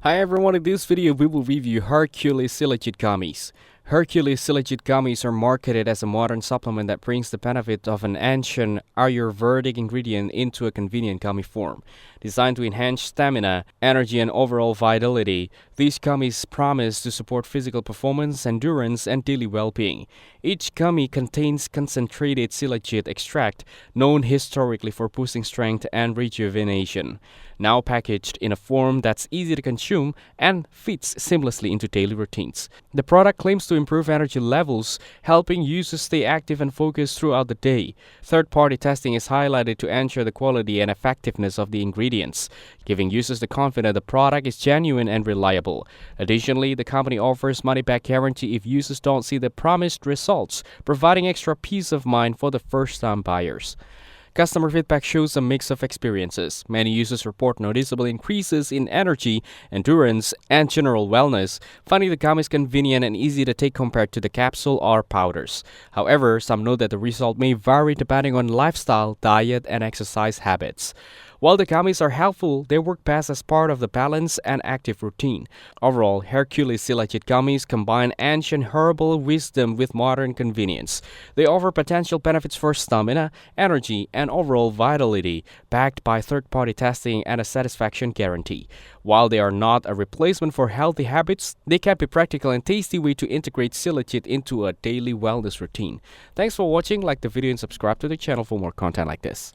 Hi everyone, in this video we will review Hercules Shilajit Gummies. Hercules Shilajit Gummies are marketed as a modern supplement that brings the benefit of an ancient Ayurvedic ingredient into a convenient gummy form. Designed to enhance stamina, energy, and overall vitality, these gummies promise to support physical performance, endurance, and daily well-being. Each gummy contains concentrated shilajit extract, known historically for boosting strength and rejuvenation, now packaged in a form that's easy to consume and fits seamlessly into daily routines. The product claims to improve energy levels, helping users stay active and focused throughout the day. Third-party testing is highlighted to ensure the quality and effectiveness of the ingredients, giving users the confidence the product is genuine and reliable. Additionally, the company offers money-back guarantee if users don't see the promised results, providing extra peace of mind for the first-time buyers. Customer feedback shows a mix of experiences. Many users report noticeable increases in energy, endurance, and general wellness, finding the gummies convenient and easy to take compared to the capsule or powders. However, some note that the result may vary depending on lifestyle, diet, and exercise habits. While the gummies are helpful, they work best as part of the balanced and active routine. Overall, Hercules Shilajit Gummies combine ancient herbal wisdom with modern convenience. They offer potential benefits for stamina, energy, and overall vitality, backed by third-party testing and a satisfaction guarantee. While they are not a replacement for healthy habits, they can be practical and tasty way to integrate shilajit into a daily wellness routine. Thanks for watching. Like the video and subscribe to the channel for more content like this.